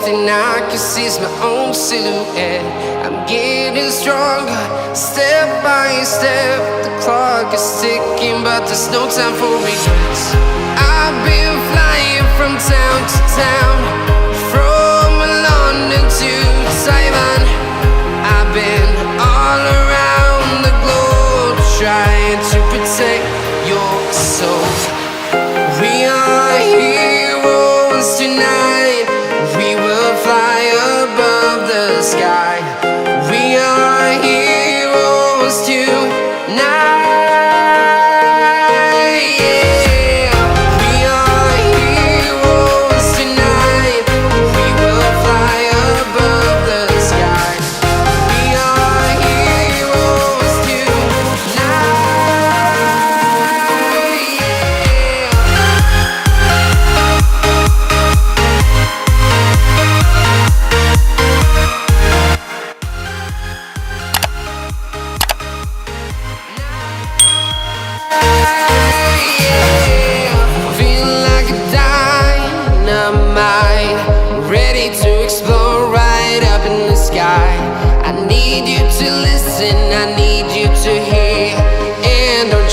thing I can see is my own silhouette. I'm getting stronger, step by step. The clock is ticking, but there's no time for regrets. I've been flying from town to town, from London to Taiwan. I've been all around the globe, trying to protect your soul. We are heroes tonight. We will fly above the sky. We are heroes tonight.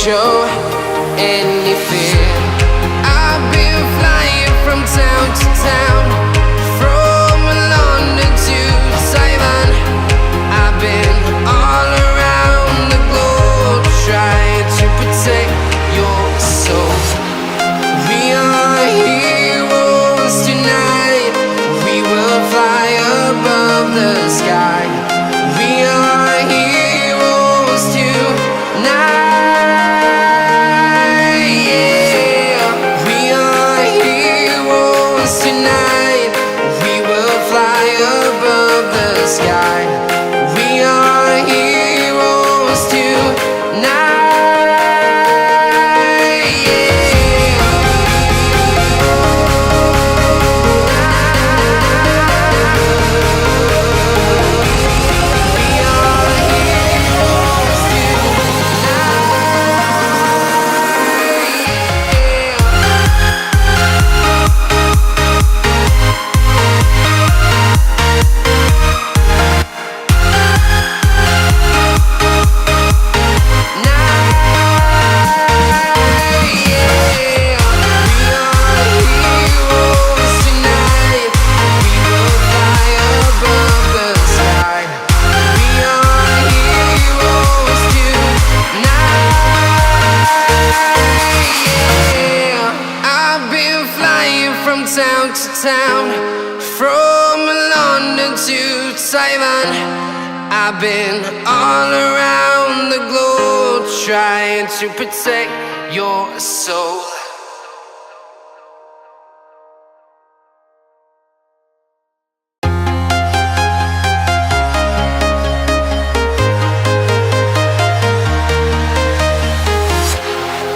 Show any fear. I've been flying from town to town, from London to Taiwan. I've been all around the globe, trying to protect your soul. We are heroes tonight. We will fly above the sky. We are heroes tonight. Town to town, from London to Taiwan. I've been all around the globe, trying to protect your soul.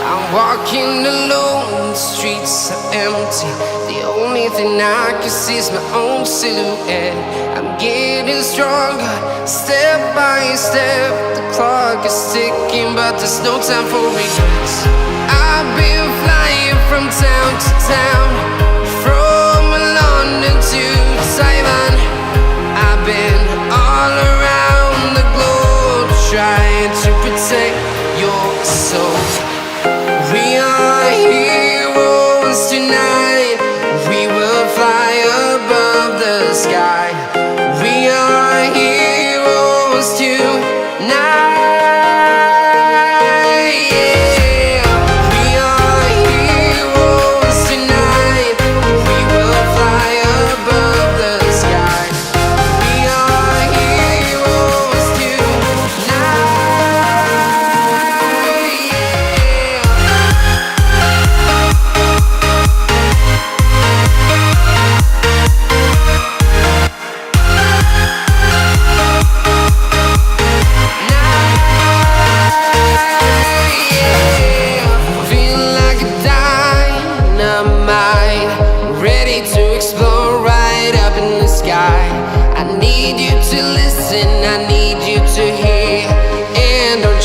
I'm walking alone, the streets are empty. The only thing I can see is my own silhouette. I'm getting stronger, step by step. The clock is ticking, but there's no time for regrets. I've been flying from town to town, from London to Taiwan. I've been all around the globe, trying to protect your soul. We are heroes tonight. We will fly above the sky. We are heroes tonight. We are heroes tonight. We will fly above the sky. We are heroes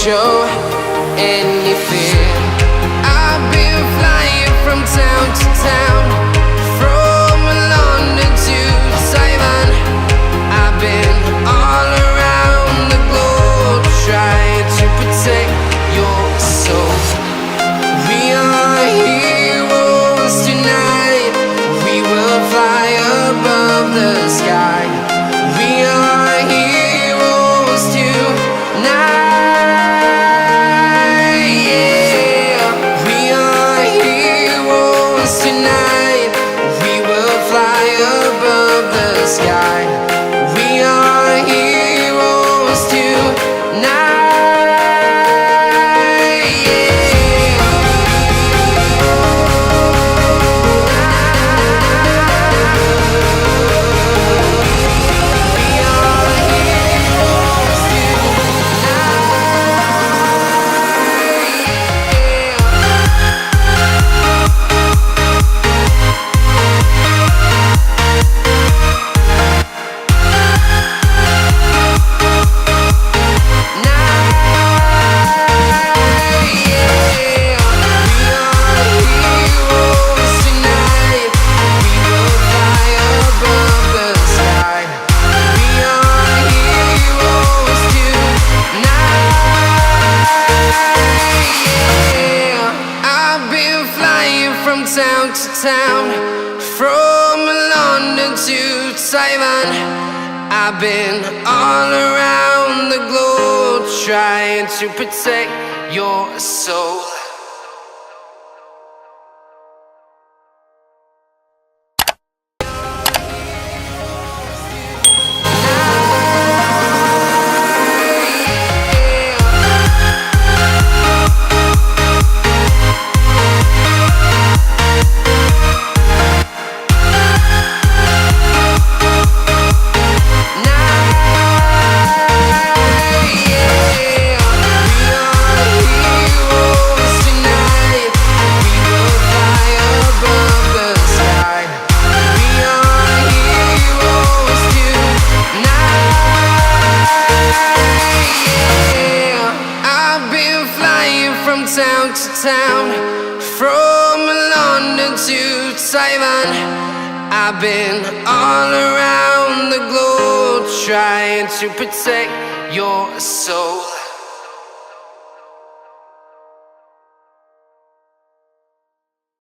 show any fear. I've been flying from town to town, from London to town, from London to Taiwan. I've been all around the globe trying to protect your soul. Town to town, from London to Taiwan. I've been all around the globe trying to protect your soul.